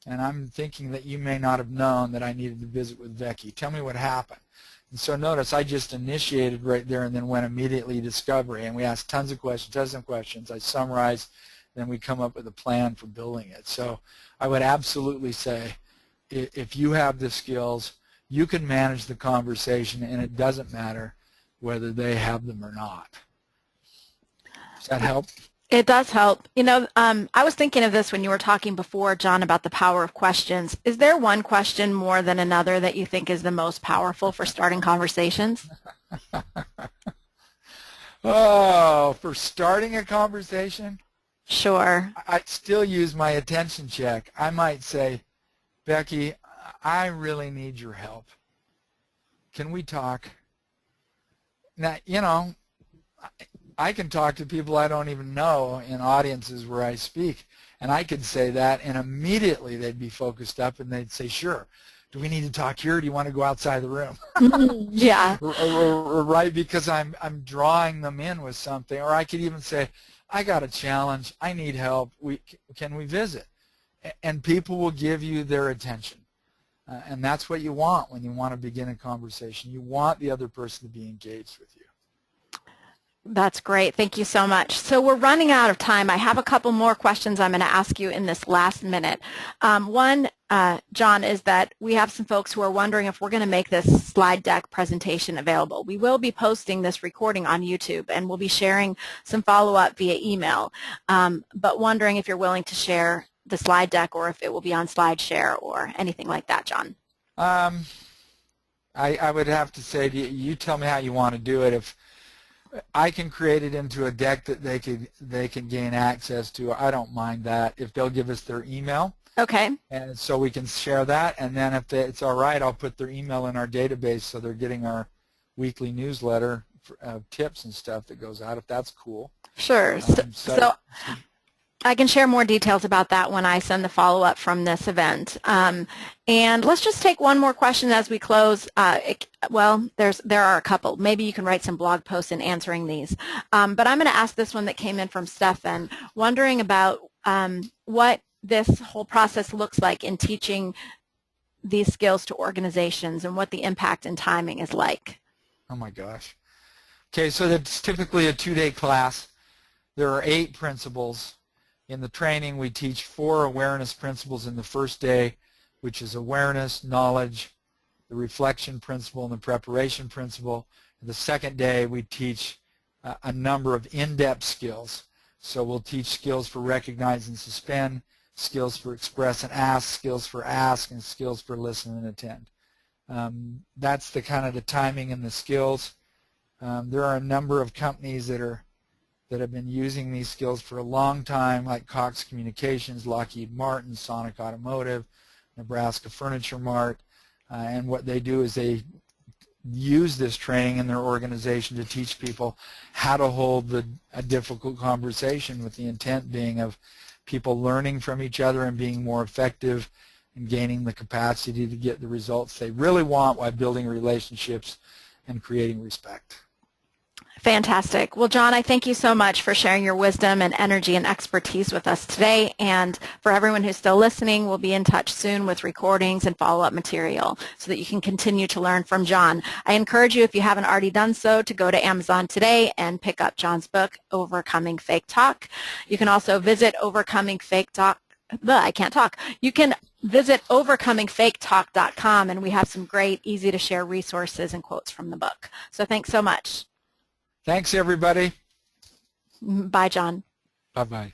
and I'm thinking that you may not have known that I needed to visit with Becky. Tell me what happened. And so notice I just initiated right there and then went immediately to discovery, and we asked tons of questions. I summarized, then we come up with a plan for building it. So I would absolutely say if you have the skills, you can manage the conversation, and it doesn't matter whether they have them or not. Does that help?
It does help. I was thinking of this when you were talking before, John, about the power of questions. Is there one question more than another that you think is the most powerful for starting conversations?
Oh, for starting a conversation?
Sure.
I still use my attention check. I might say, Becky, I really need your help. Can we talk? Now, I can talk to people I don't even know in audiences where I speak, and I could say that, and immediately they'd be focused up, and they'd say, sure. Do we need to talk here, or do you want to go outside the room?
Yeah.
or right, because I'm drawing them in with something. Or I could even say, I got a challenge. I need help. Can we visit? And people will give you their attention. And that's what you want when you want to begin a conversation. You want the other person to be engaged with you.
That's great. Thank you so much. So we're running out of time. I have a couple more questions I'm going to ask you in this last minute. One, John, is that we have some folks who are wondering if we're going to make this slide deck presentation available. We will be posting this recording on YouTube, and we'll be sharing some follow-up via email, but wondering if you're willing to share the slide deck or if it will be on SlideShare or anything like that, John.
I would have to say to you, you tell me how you want to do it. If I can create it into a deck that they can gain access to, I don't mind that. If they'll give us their email,
okay,
and so we can share that. And then if it's all right, I'll put their email in our database so they're getting our weekly newsletter of tips and stuff that goes out. If that's cool.
Sure. So I can share more details about that when I send the follow-up from this event. And let's just take one more question as we close. Well, there are a couple. Maybe you can write some blog posts in answering these. But I'm going to ask this one that came in from Stefan, wondering about what this whole process looks like in teaching these skills to organizations and what the impact and timing is like.
Oh my gosh. Okay, so that's typically a 2-day class. There are 8 principles. In the training, we teach 4 awareness principles in the first day, which is awareness, knowledge, the reflection principle, and the preparation principle. In the second day, we teach a number of in-depth skills. So we'll teach skills for recognize and suspend, skills for express and ask, skills for ask, and skills for listen and attend. That's the kind of the timing and the skills. There are a number of companies that have been using these skills for a long time, like Cox Communications, Lockheed Martin, Sonic Automotive, Nebraska Furniture Mart, and what they do is they use this training in their organization to teach people how to hold a difficult conversation, with the intent being of people learning from each other and being more effective and gaining the capacity to get the results they really want while building relationships and creating respect.
Fantastic. Well, John, I thank you so much for sharing your wisdom and energy and expertise with us today. And for everyone who's still listening, we'll be in touch soon with recordings and follow-up material so that you can continue to learn from John. I encourage you, if you haven't already done so, to go to Amazon today and pick up John's book, Overcoming Fake Talk. You can also visit Overcoming Fake Talk. I can't talk. You can visit overcomingfaketalk.com, and we have some great, easy-to-share resources and quotes from the book. So thanks so much.
Thanks, everybody.
Bye, John.
Bye-bye.